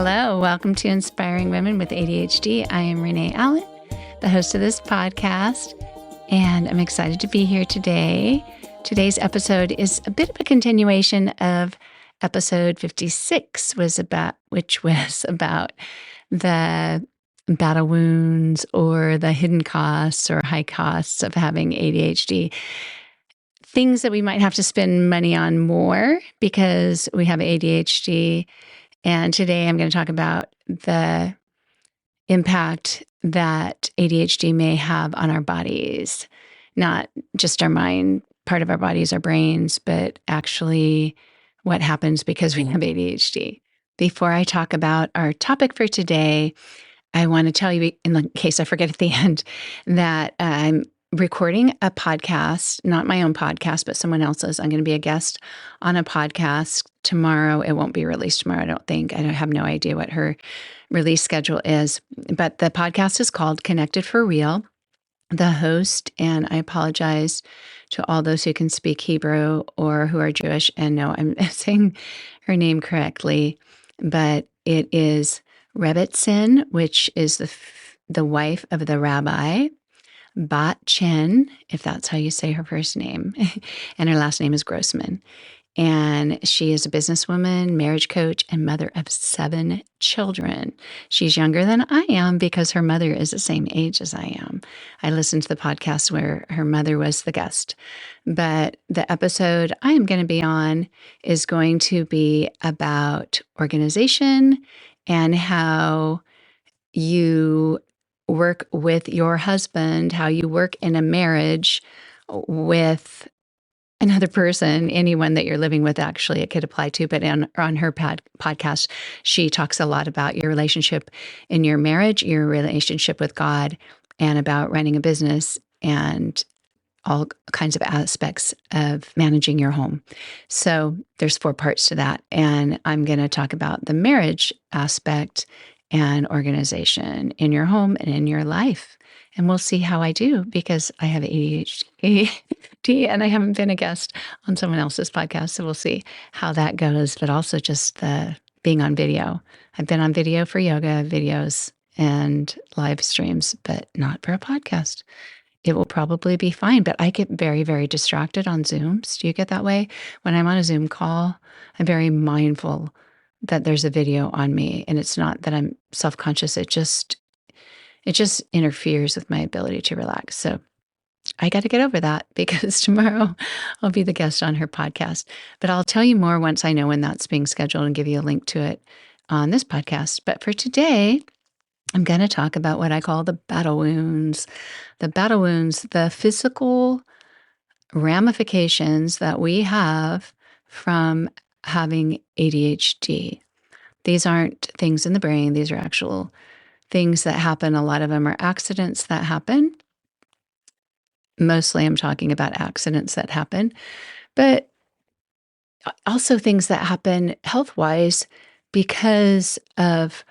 Hello, welcome to Inspiring Women with ADHD. I am Renee Allen, the host of this podcast, and I'm excited to be here today. Today's episode is a bit of a continuation of episode 56, which was about the battle wounds or the hidden costs or high costs of having ADHD. Things that we might have to spend money on more because we have ADHD. And today I'm going to talk about the impact that ADHD may have on our bodies, not just our mind, part of our bodies, our brains, but actually what happens because we have ADHD. Before I talk about our topic for today, I want to tell you, in case I forget at the end, that I'm recording a podcast, not my own podcast, but someone else's. I'm going to be a guest on a podcast tomorrow. It won't be released tomorrow, I don't think. I have no idea what her release schedule is. But the podcast is called Connected for Real. The host, and I apologize to all those who can speak Hebrew or who are Jewish and know I'm saying her name correctly, but it is Rebbetzin, which is the wife of the rabbi, Bat Chen, if that's how you say her first name, and her last name is Grossman. And she is a businesswoman, marriage coach, and mother of 7 children. She's younger than I am because her mother is the same age as I am. I listened to the podcast where her mother was the guest. But the episode I am going to be on is going to be about organization and how you work with your husband, how you work in a marriage with another person, anyone that you're living with, actually, it could apply to. But on her podcast, she talks a lot about your relationship in your marriage, your relationship with God, and about running a business and all kinds of aspects of managing your home. So there's 4 parts to that. And I'm going to talk about the marriage aspect and organization in your home and in your life. And we'll see how I do because I have ADHD and I haven't been a guest on someone else's podcast. So we'll see how that goes, but also just the being on video. I've been on video for yoga videos and live streams, but not for a podcast. It will probably be fine, but I get very, very distracted on Zooms. Do you get that way? When I'm on a Zoom call, I'm very mindful that there's a video on me, and it's not that I'm self-conscious. It just interferes with my ability to relax. So I got to get over that because tomorrow I'll be the guest on her podcast. But I'll tell you more once I know when that's being scheduled and give you a link to it on this podcast. But for today, I'm going to talk about what I call the battle wounds. The battle wounds, the physical ramifications that we have from having ADHD. These aren't things in the brain. These are actual things that happen. A lot of them are accidents that happen. Mostly I'm talking about accidents that happen, but also things that happen health-wise because of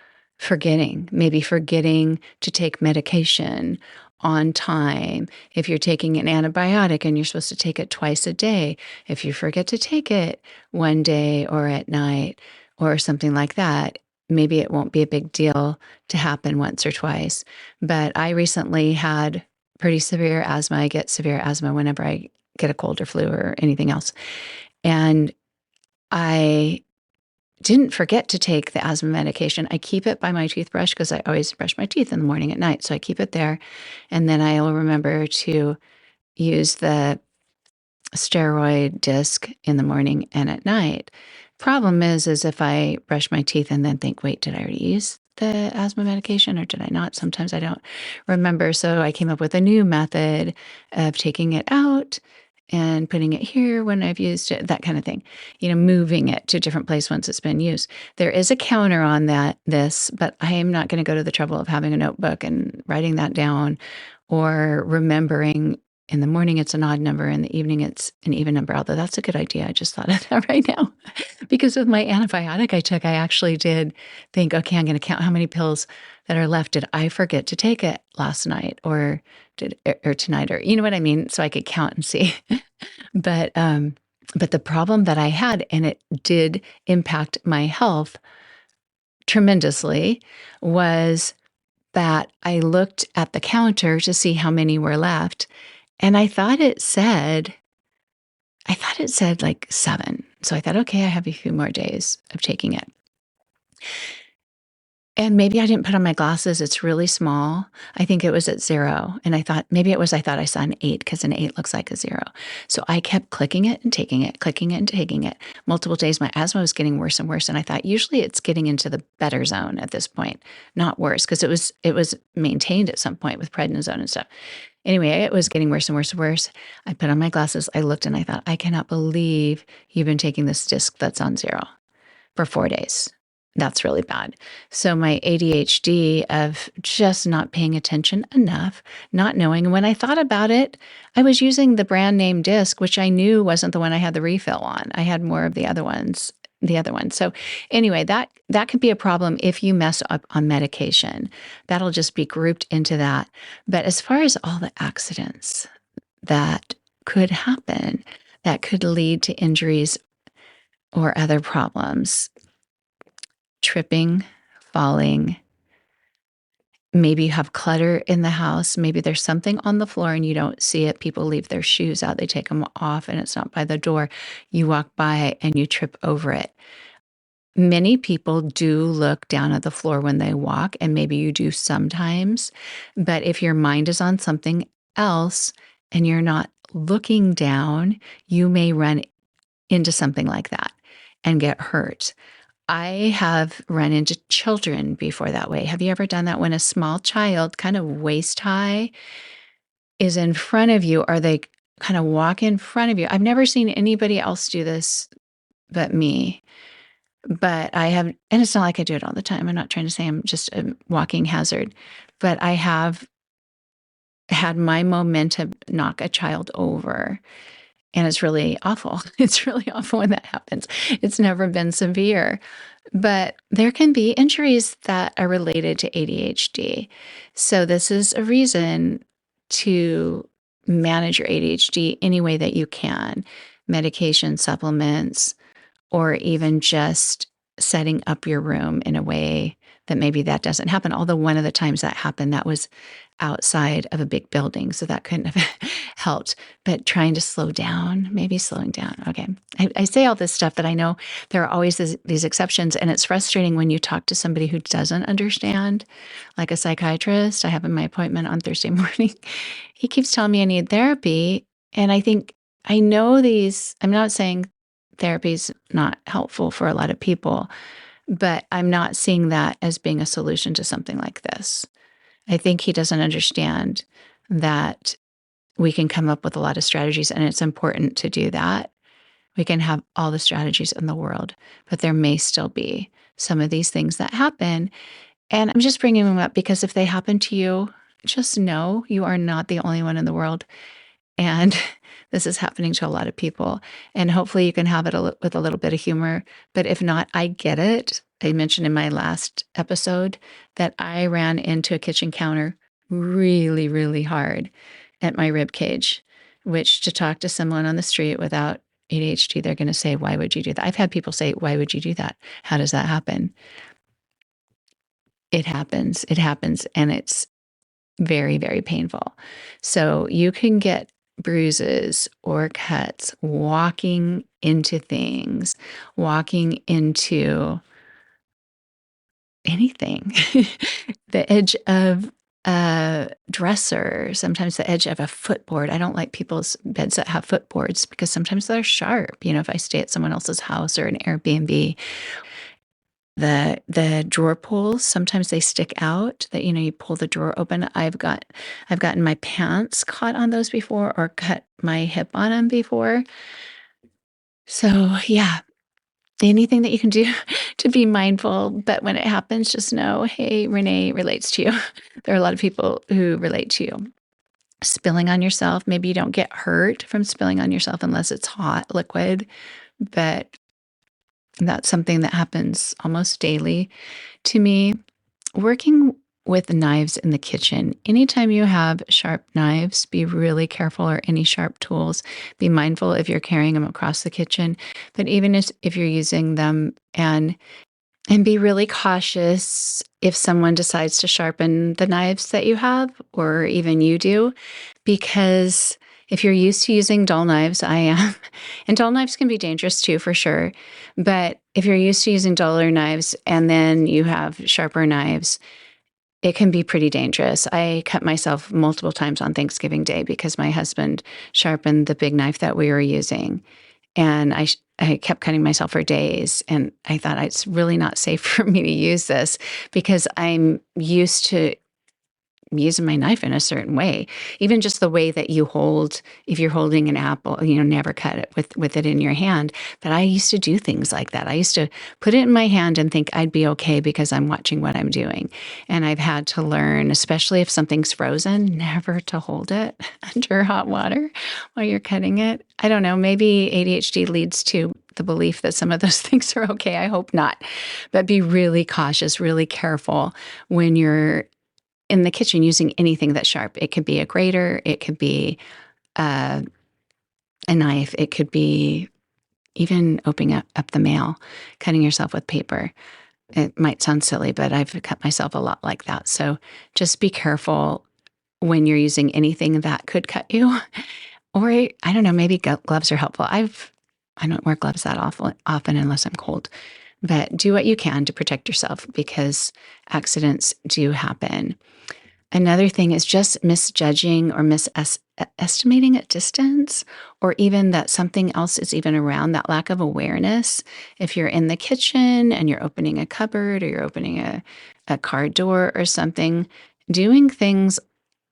maybe forgetting to take medication on time. If you're taking an antibiotic and you're supposed to take it twice a day, if you forget to take it one day or at night or something like that, maybe it won't be a big deal to happen once or twice. But I recently had pretty severe asthma. I get severe asthma whenever I get a cold or flu or anything else. And I didn't forget to take the asthma medication. I keep it by my toothbrush because I always brush my teeth in the morning at night. So I keep it there. And then I will remember to use the steroid disc in the morning and at night. Problem is if I brush my teeth and then think, wait, did I already use the asthma medication or did I not? Sometimes I don't remember. So I came up with a new method of taking it out and putting it here when I've used it, that kind of thing, moving it to a different place once it's been used. There is a counter on this, but I am not going to go to the trouble of having a notebook and writing that down or remembering in the morning it's an odd number, in the evening it's an even number, although that's a good idea. I just thought of that right now. Because with my antibiotic I took, I actually did think, okay, I'm going to count how many pills that are left. Did I forget to take it last night or tonight, or you know what I mean? So I could count and see. But the problem that I had, and it did impact my health tremendously was that I looked at the counter to see how many were left, and I thought it said like 7. So I thought, okay, I have a few more days of taking it. And maybe I didn't put on my glasses. It's really small. I think it was at 0. And I thought I saw an 8 because an 8 looks like a 0. So I kept clicking it and taking it, clicking it and taking it. Multiple days, my asthma was getting worse and worse. And I thought usually it's getting into the better zone at this point, not worse, because it was maintained at some point with prednisone and stuff. Anyway, it was getting worse and worse and worse. I put on my glasses. I looked and I thought, I cannot believe you've been taking this disc that's on 0 for 4 days. That's really bad. So my ADHD of just not paying attention enough, not knowing. And when I thought about it, I was using the brand name disc, which I knew wasn't the one I had the refill on. I had more of the other ones. So anyway, that could be a problem if you mess up on medication. That'll just be grouped into that. But as far as all the accidents that could happen, that could lead to injuries or other problems, tripping, falling, maybe you have clutter in the house. Maybe there's something on the floor and you don't see it. People leave their shoes out. They take them off and it's not by the door. You walk by and you trip over it. Many people do look down at the floor when they walk, and maybe you do sometimes. But if your mind is on something else and you're not looking down, you may run into something like that and get hurt. I have run into children before that way. Have you ever done that when a small child, kind of waist high, is in front of you, or they kind of walk in front of you? I've never seen anybody else do this but me. But I have, and it's not like I do it all the time. I'm not trying to say I'm just a walking hazard, but I have had my momentum knock a child over. And it's really awful. It's really awful when that happens. It's never been severe. But there can be injuries that are related to ADHD. So this is a reason to manage your ADHD any way that you can. Medication, supplements, or even just setting up your room in a way that maybe that doesn't happen. Although one of the times that happened, that was outside of a big building, so that couldn't have helped. But trying to slow down, maybe slowing down. Okay. I say all this stuff, but I know there are always these exceptions, and it's frustrating when you talk to somebody who doesn't understand, like a psychiatrist. I have my appointment on Thursday morning. He keeps telling me I need therapy, and I think I know these. I'm not saying therapy's not helpful for a lot of people, but I'm not seeing that as being a solution to something like this. I think he doesn't understand that we can come up with a lot of strategies, and it's important to do that. We can have all the strategies in the world, but there may still be some of these things that happen. And I'm just bringing them up because if they happen to you, just know you are not the only one in the world. And this is happening to a lot of people. And hopefully you can have it with a little bit of humor. But if not, I get it. I mentioned in my last episode that I ran into a kitchen counter really, really hard at my rib cage, which, to talk to someone on the street without ADHD, they're going to say, why would you do that? I've had people say, why would you do that? How does that happen? It happens. It happens. And it's very, very painful. So you can get bruises or cuts walking into things, walking into anything, the edge of a dresser, sometimes the edge of a footboard. I don't like people's beds that have footboards because sometimes they're sharp. If I stay at someone else's house or an Airbnb, the drawer pulls, sometimes they stick out, that you pull the drawer open. I've gotten my pants caught on those before, or cut my hip on them before. So yeah, anything that you can do to be mindful. But when it happens, just know, hey, Renee relates to you. There are a lot of people who relate to you. Spilling on yourself, maybe you don't get hurt from spilling on yourself unless it's hot liquid, but that's something that happens almost daily to me. Working with knives in the kitchen. Anytime you have sharp knives, be really careful, or any sharp tools. Be mindful if you're carrying them across the kitchen. But even if you're using them and And be really cautious if someone decides to sharpen the knives that you have, or even you do, because if you're used to using dull knives, I am, and dull knives can be dangerous too, for sure. But if you're used to using duller knives and then you have sharper knives, it can be pretty dangerous. I cut myself multiple times on Thanksgiving Day because my husband sharpened the big knife that we were using. And I kept cutting myself for days. And I thought it's really not safe for me to use this because I'm used to using my knife in a certain way. Even just the way that you hold, if you're holding an apple, never cut it with it in your hand. But I used to do things like that. I used to put it in my hand and think I'd be okay because I'm watching what I'm doing. And I've had to learn, especially if something's frozen, never to hold it under hot water while you're cutting it. I don't know, maybe ADHD leads to the belief that some of those things are okay. I hope not. But be really cautious, really careful when you're in the kitchen using anything that's sharp. It could be a grater, it could be a knife, it could be even opening up the mail, cutting yourself with paper. It might sound silly, but I've cut myself a lot like that. So just be careful when you're using anything that could cut you. Or I don't know, maybe gloves are helpful. I don't wear gloves that often unless I'm cold. But do what you can to protect yourself because accidents do happen. Another thing is just misjudging or misestimating at distance, or even that something else is even around, that lack of awareness. If you're in the kitchen and you're opening a cupboard or you're opening a car door or something, doing things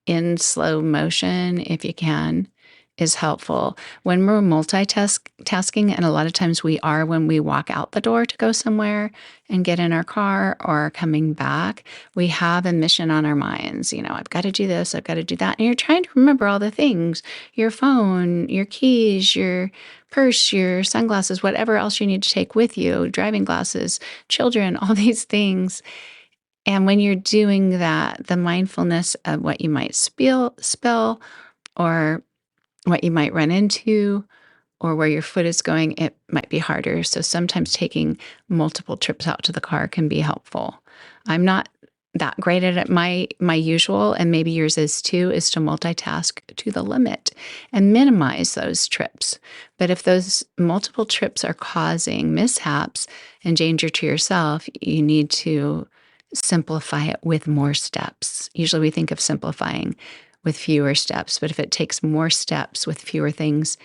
in slow motion, if you can, is helpful. When we're multitasking, and a lot of times we are when we walk out the door to go somewhere and get in our car or coming back, we have a mission on our minds. I've got to do this, I've got to do that. And you're trying to remember all the things, your phone, your keys, your purse, your sunglasses, whatever else you need to take with you, driving glasses, children, all these things. And when you're doing that, the mindfulness of what you might spill, or what you might run into, or where your foot is going, it might be harder. So sometimes taking multiple trips out to the car can be helpful. I'm not that great at it. My usual, and maybe yours is too, is to multitask to the limit and minimize those trips. But if those multiple trips are causing mishaps and danger to yourself, you need to simplify it with more steps. Usually we think of simplifying with fewer steps, but if it takes more steps with fewer things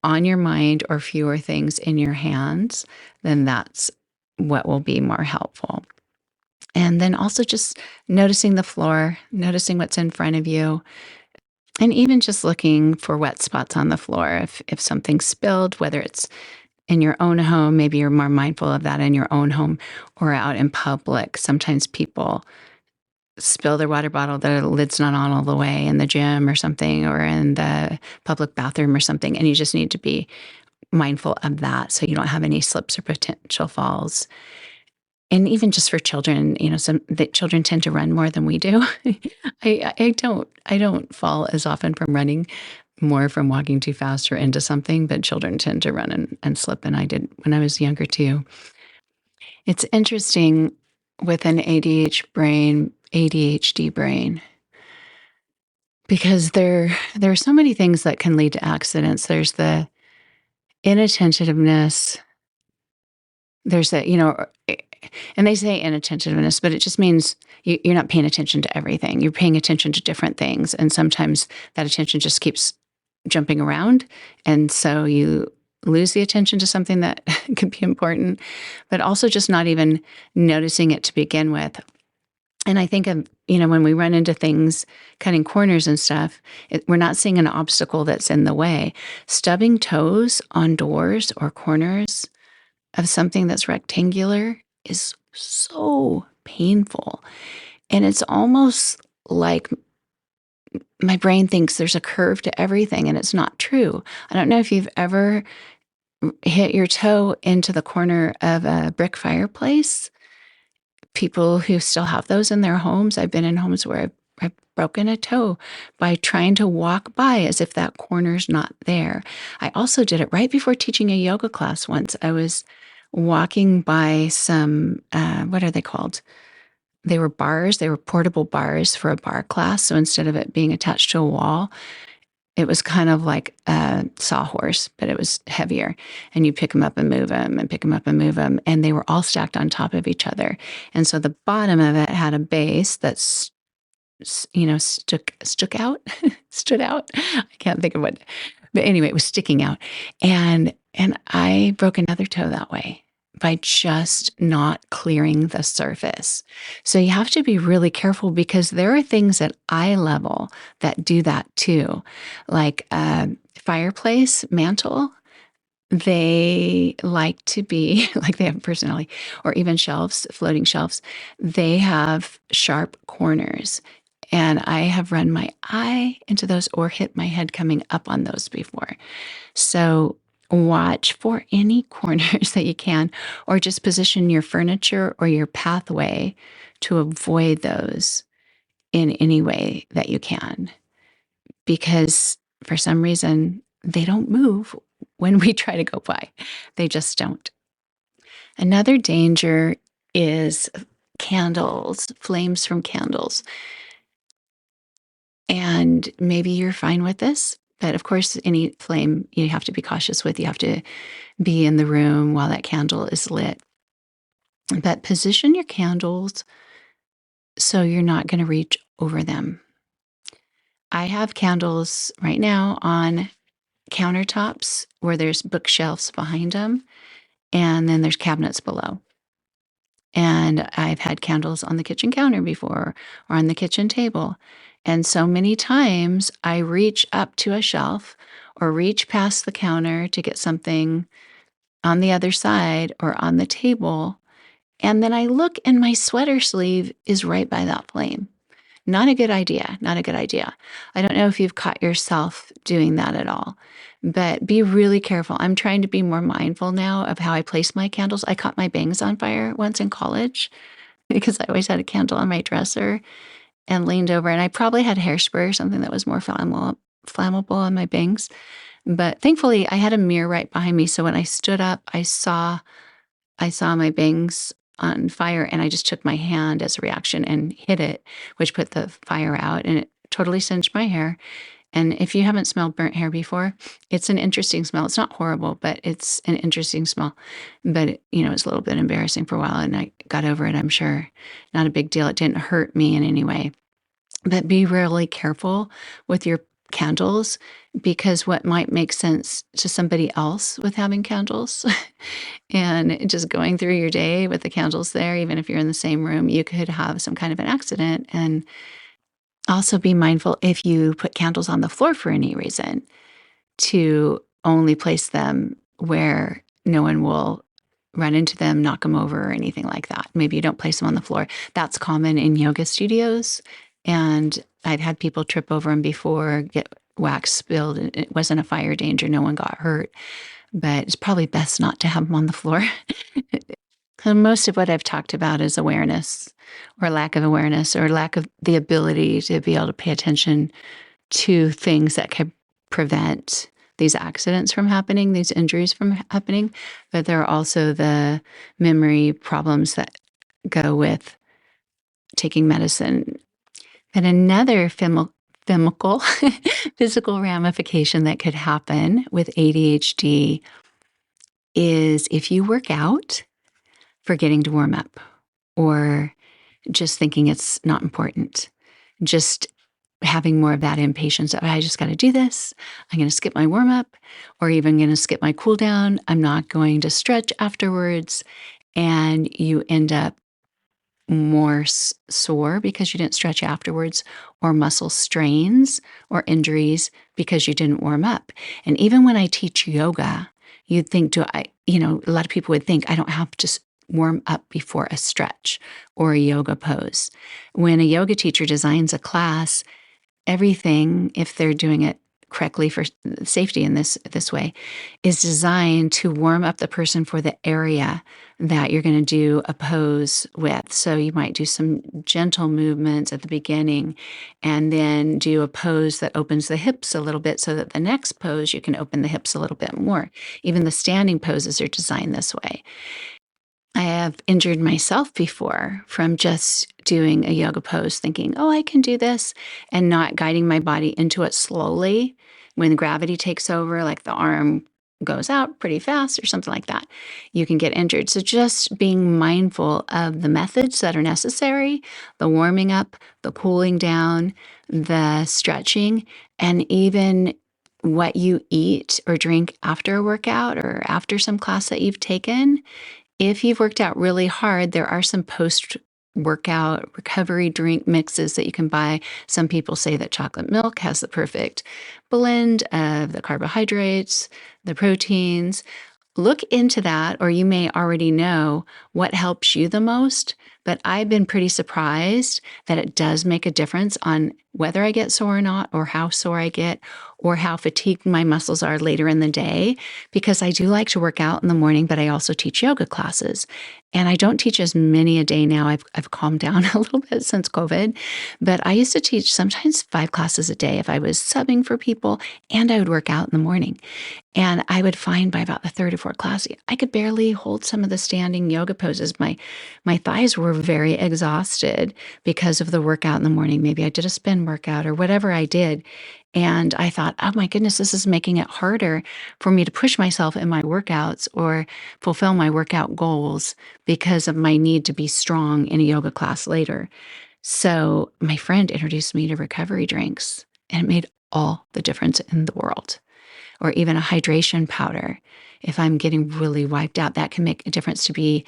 on your mind or fewer things in your hands, then that's what will be more helpful. And then also just noticing the floor, noticing what's in front of you, and even just looking for wet spots on the floor. If something's spilled, whether it's in your own home, maybe you're more mindful of that in your own home or out in public. Sometimes people spill their water bottle, the lid's not on all the way in the gym or something, or in the public bathroom or something. And you just need to be mindful of that so you don't have any slips or potential falls. And even just for children, the children tend to run more than we do. I don't fall as often from running, more from walking too fast or into something, but children tend to run and slip, and I did when I was younger too. It's interesting with an ADHD brain, because there are so many things that can lead to accidents. There's the inattentiveness. There's that, and they say inattentiveness, but it just means you're not paying attention to everything. You're paying attention to different things. And sometimes that attention just keeps jumping around. And so you lose the attention to something that could be important, but also just not even noticing it to begin with. And I think of, when we run into things, cutting corners and stuff, we're not seeing an obstacle that's in the way. Stubbing toes on doors or corners of something that's rectangular is so painful. And it's almost like my brain thinks there's a curve to everything, and it's not true. I don't know if you've ever hit your toe into the corner of a brick fireplace. People who still have those in their homes, I've been in homes where I've broken a toe by trying to walk by as if that corner's not there. I also did it right before teaching a yoga class once. I was walking by some, what are they called? They were bars. They were portable bars for a bar class. So instead of it being attached to a wall, it was kind of like a sawhorse, but it was heavier. And you pick them up and move them and pick them up and move them. And they were all stacked on top of each other. And so the bottom of it had a base that's, stuck out, stood out. I can't think of what, but anyway, it was sticking out. And I broke another toe that way by just not clearing the surface. So you have to be really careful because there are things at eye level that do that too, like a fireplace mantle. They like to be like they have a personality, or even shelves, floating shelves. They have sharp corners. And I have run my eye into those or hit my head coming up on those before. So watch for any corners that you can, or just position your furniture or your pathway to avoid those in any way that you can. Because for some reason, they don't move when we try to go by. They just don't. Another danger is candles, flames from candles. And maybe you're fine with this, but of course, any flame you have to be cautious with. You have to be in the room while that candle is lit. But position your candles so you're not going to reach over them. I have candles right now on countertops where there's bookshelves behind them, and then there's cabinets below. And I've had candles on the kitchen counter before or on the kitchen table. And so many times I reach up to a shelf or reach past the counter to get something on the other side or on the table. And then I look and my sweater sleeve is right by that flame. Not a good idea. Not a good idea. I don't know if you've caught yourself doing that at all, but be really careful. I'm trying to be more mindful now of how I place my candles. I caught my bangs on fire once in college because I always had a candle on my dresser and leaned over, and I probably had hairspray or something that was more flammable on my bangs. But thankfully, I had a mirror right behind me. So when I stood up, I saw my bangs on fire, and I just took my hand as a reaction and hit it, which put the fire out, and it totally singed my hair. And if you haven't smelled burnt hair before, it's an interesting smell. It's not horrible, but it's an interesting smell. But it's a little bit embarrassing for a while, and I got over it, I'm sure. Not a big deal. It didn't hurt me in any way. But be really careful with your candles, because what might make sense to somebody else with having candles and just going through your day with the candles there, even if you're in the same room, you could have some kind of an accident. And also be mindful if you put candles on the floor for any reason to only place them where no one will run into them, knock them over, or anything like that. Maybe you don't place them on the floor. That's common in yoga studios. And I've had people trip over them before, get wax spilled. It wasn't a fire danger. No one got hurt. But it's probably best not to have them on the floor. Most of what I've talked about is awareness or lack of awareness or lack of the ability to be able to pay attention to things that could prevent these accidents from happening, these injuries from happening. But there are also the memory problems that go with taking medicine. And another physical ramification that could happen with ADHD is if you work out, forgetting to warm up, or just thinking it's not important, just having more of that impatience. Oh, I just got to do this. I'm going to skip my warm up, or even going to skip my cool down. I'm not going to stretch afterwards. And you end up more sore because you didn't stretch afterwards, or muscle strains or injuries because you didn't warm up. And even when I teach yoga, you'd think, a lot of people would think I don't have to warm up before a stretch or a yoga pose. When a yoga teacher designs a class, everything, if they're doing it correctly for safety in this way, is designed to warm up the person for the area that you're going to do a pose with. So you might do some gentle movements at the beginning and then do a pose that opens the hips a little bit so that the next pose you can open the hips a little bit more. Even the standing poses are designed this way. I have injured myself before from just doing a yoga pose, thinking, oh, I can do this, and not guiding my body into it slowly. When gravity takes over, like the arm goes out pretty fast or something like that, you can get injured. So just being mindful of the methods that are necessary, the warming up, the cooling down, the stretching, and even what you eat or drink after a workout or after some class that you've taken. If you've worked out really hard, there are some post-workout recovery drink mixes that you can buy. Some people say that chocolate milk has the perfect blend of the carbohydrates, the proteins. Look into that, or you may already know what helps you the most. But I've been pretty surprised that it does make a difference on whether I get sore or not, or how sore I get, or how fatigued my muscles are later in the day, because I do like to work out in the morning, but I also teach yoga classes. And I don't teach as many a day now. I've calmed down a little bit since COVID, but I used to teach sometimes 5 classes a day if I was subbing for people, and I would work out in the morning. And I would find by about the third or fourth class, I could barely hold some of the standing yoga poses. My thighs were very exhausted because of the workout in the morning. Maybe I did a spin workout or whatever I did. And I thought, oh my goodness, this is making it harder for me to push myself in my workouts or fulfill my workout goals because of my need to be strong in a yoga class later. So my friend introduced me to recovery drinks, and it made all the difference in the world. Or even a hydration powder. If I'm getting really wiped out, that can make a difference to be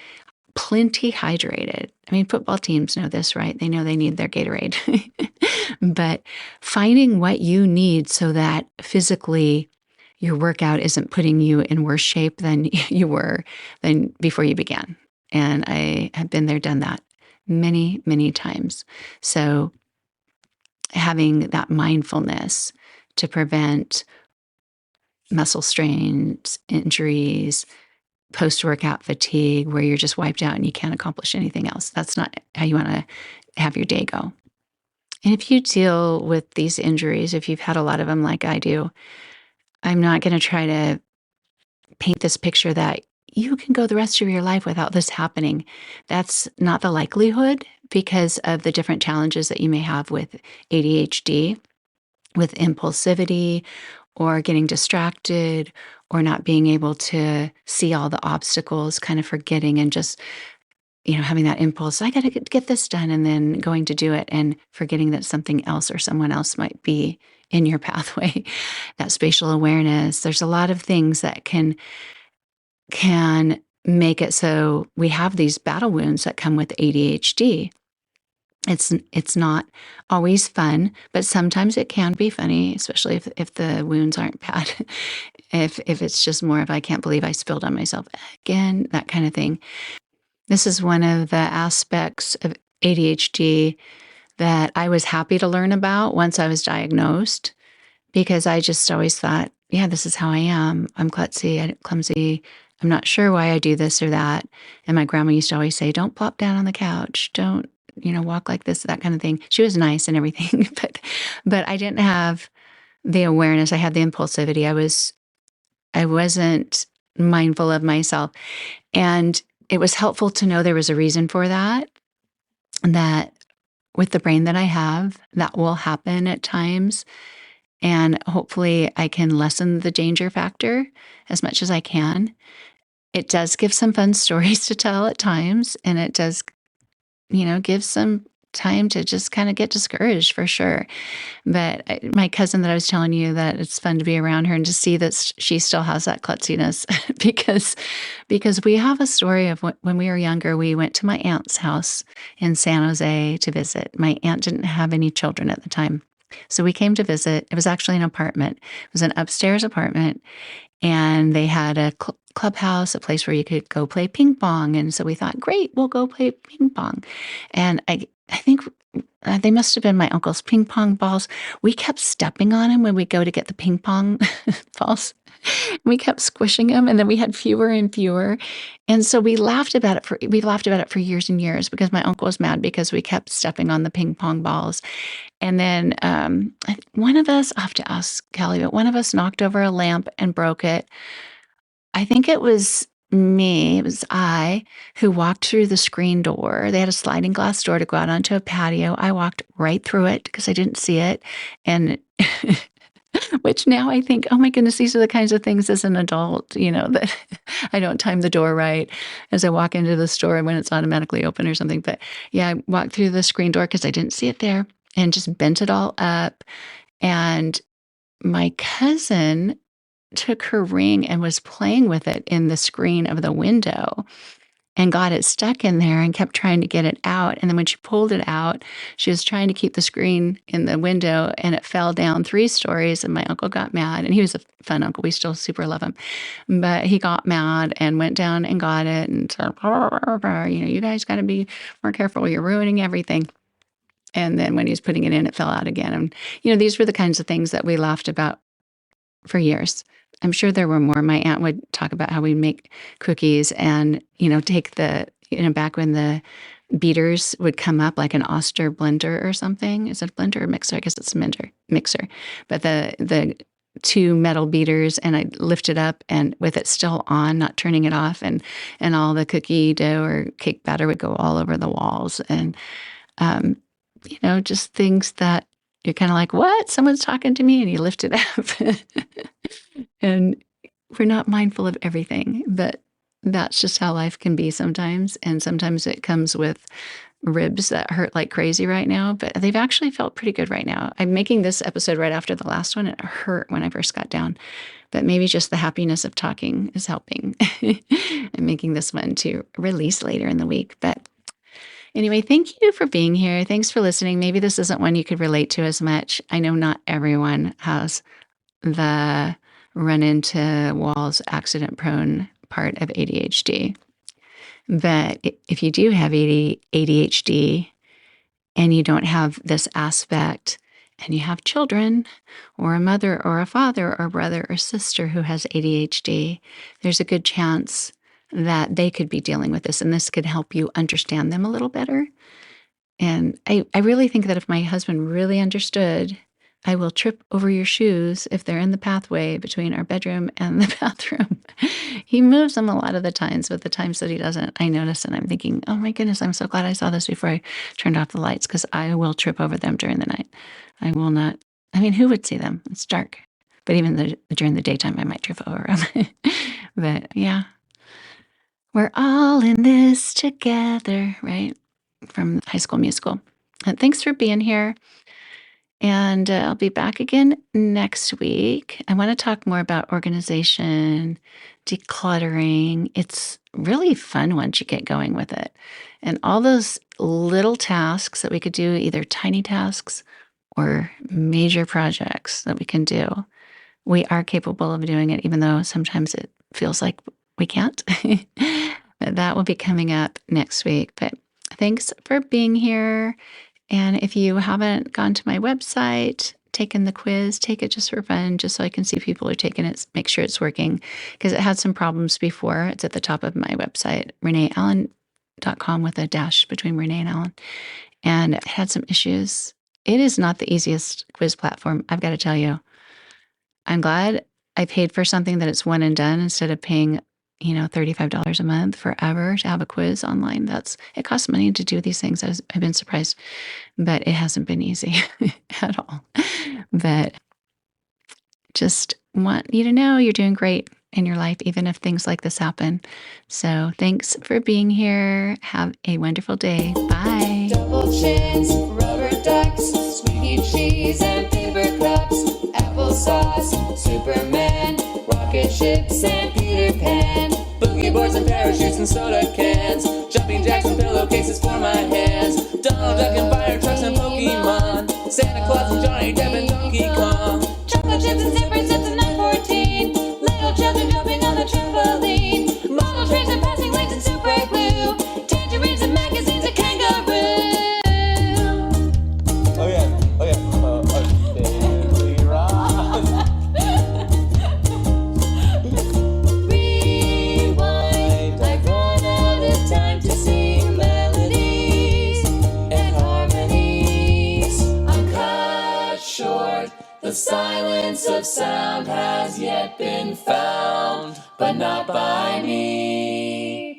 plenty hydrated. I mean, football teams know this, right? They know they need their Gatorade. But finding what you need so that physically your workout isn't putting you in worse shape than you were than before you began. And I have been there, done that many, many times. So having that mindfulness to prevent muscle strains, injuries, post-workout fatigue, where you're just wiped out and you can't accomplish anything else. That's not how you want to have your day go. And if you deal with these injuries, if you've had a lot of them like I do, I'm not going to try to paint this picture that you can go the rest of your life without this happening. That's not the likelihood because of the different challenges that you may have with ADHD, with impulsivity, or getting distracted, or not being able to see all the obstacles, kind of forgetting and just, having that impulse, I got to get this done, and then going to do it and forgetting that something else or someone else might be in your pathway. That spatial awareness, there's a lot of things that can make it so we have these battle wounds that come with ADHD. It's not always fun, but sometimes it can be funny, especially if the wounds aren't bad. if it's just more of, I can't believe I spilled on myself again, that kind of thing. This is one of the aspects of ADHD that I was happy to learn about once I was diagnosed, because I just always thought, yeah, this is how I am. I'm clumsy. I'm not sure why I do this or that. And my grandma used to always say, don't plop down on the couch. Don't, walk like this, that kind of thing. She was nice and everything, but I didn't have the awareness. I had the impulsivity. I wasn't mindful of myself. And it was helpful to know there was a reason for that, and that with the brain that I have, that will happen at times. And hopefully I can lessen the danger factor as much as I can. It does give some fun stories to tell at times, and it does give some time to just kind of get discouraged for sure. But my cousin that I was telling you, that it's fun to be around her and to see that she still has that klutziness because we have a story of when we were younger, we went to my aunt's house in San Jose to visit. My aunt didn't have any children at the time. So we came to visit. It was actually an apartment. It was an upstairs apartment, and they had a clubhouse, a place where you could go play ping pong. And so we thought, great, we'll go play ping pong. And I think they must have been my uncle's ping pong balls. We kept stepping on them when we go to get the ping pong balls. We kept squishing them, and then we had fewer and fewer. And so we laughed about it for years and years because my uncle was mad because we kept stepping on the ping pong balls. And then one of us, I have to ask Kelly, but one of us knocked over a lamp and broke it. I think it was I who walked through the screen door. They had a sliding glass door to go out onto a patio. I walked right through it because I didn't see it. And which now I think, oh my goodness, these are the kinds of things as an adult, that I don't time the door right as I walk into the store when it's automatically open or something. But yeah, I walked through the screen door because I didn't see it there and just bent it all up. And my cousin took her ring and was playing with it in the screen of the window and got it stuck in there and kept trying to get it out. And then when she pulled it out, she was trying to keep the screen in the window and it fell down 3 stories. And my uncle got mad, and he was a fun uncle. We still super love him. But he got mad and went down and got it and said, you guys got to be more careful. You're ruining everything. And then when he was putting it in, it fell out again. And, these were the kinds of things that we laughed about for years. I'm sure there were more. My aunt would talk about how we make cookies and, take back when the beaters would come up like an Oster blender or something. Is it a blender or mixer? I guess it's a mixer. But the 2 metal beaters, and I'd lift it up and with it still on, not turning it off, and all the cookie dough or cake batter would go all over the walls. And, just things that you're kind of like, what? Someone's talking to me, and you lift it up. And we're not mindful of everything, but that's just how life can be sometimes. And sometimes it comes with ribs that hurt like crazy right now, but they've actually felt pretty good right now. I'm making this episode right after the last one. It hurt when I first got down, but maybe just the happiness of talking is helping. I'm making this one to release later in the week. But anyway, thank you for being here. Thanks for listening. Maybe this isn't one you could relate to as much. I know not everyone has the run into walls, accident prone part of ADHD. But if you do have ADHD and you don't have this aspect, and you have children or a mother or a father or brother or sister who has ADHD, there's a good chance that they could be dealing with this, and this could help you understand them a little better. And I really think that if my husband really understood, I will trip over your shoes if they're in the pathway between our bedroom and the bathroom. He moves them a lot of the times, but the times that he doesn't, I notice, and I'm thinking, oh my goodness, I'm so glad I saw this before I turned off the lights, because I will trip over them during the night. I will not. I mean, who would see them? It's dark. But even during the daytime, I might trip over them. But yeah, we're all in this together, right? From High School Musical. And thanks for being here. And I'll be back again next week. I want to talk more about organization, decluttering. It's really fun once you get going with it. And all those little tasks that we could do, either tiny tasks or major projects that we can do, we are capable of doing it, even though sometimes it feels like we can't. That will be coming up next week. But thanks for being here. And if you haven't gone to my website, taken the quiz, take it just for fun, just so I can see people are taking it, make sure it's working, because it had some problems before. It's at the top of my website, reneeallen.com, with a dash between Renee and Allen. And it had some issues. It is not the easiest quiz platform, I've got to tell you. I'm glad I paid for something that it's one and done instead of paying $35 a month forever to have a quiz online. It costs money to do these things. I've been surprised, but it hasn't been easy at all. But just want you to know you're doing great in your life, even if things like this happen. So thanks for being here. Have a wonderful day. Bye. Double chins, rubber ducks, squeaky cheese and paper cups, applesauce, Superman, rocket ships and Peter Pan, boogie boards and parachutes and soda cans, jumping jacks and pillowcases for my hands, Donald Duck and fire trucks and Pokemon, Santa Claus and Johnny Depp and Donkey Kong, chocolate chips and zipper zips and 914, little children jumping on the trampoline, model trains and passing lanes and super glue, tangerines and magazines and kangaroo. The silence of sound has yet been found, but not by me.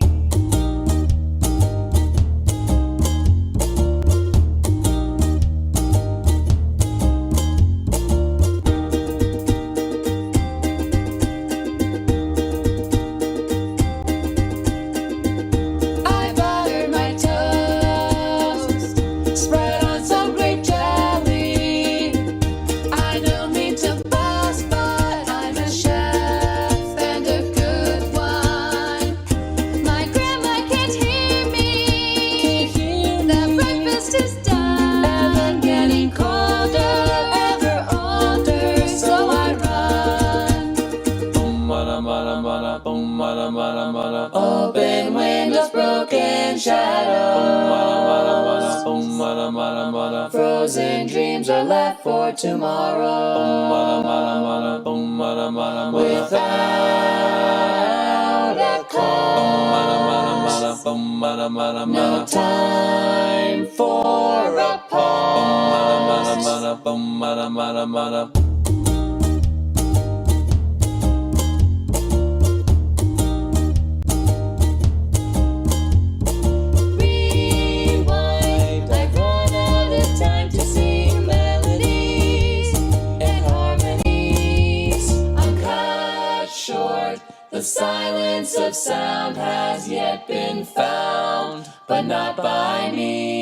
I buttered my toast, spread on some grape jelly. I don't mean to boast, but I'm a chef and a good one. My grandma can't hear me. The breakfast is done. Ever getting colder, ever older, so I run. Open windows, broken shadows. Frozen dreams are left for tomorrow. Without a cause, no time for a pause. Rewind, I've run out of time to sing melodies and harmonies. I'm cut short. The silence of sound has yet been found, but not by me.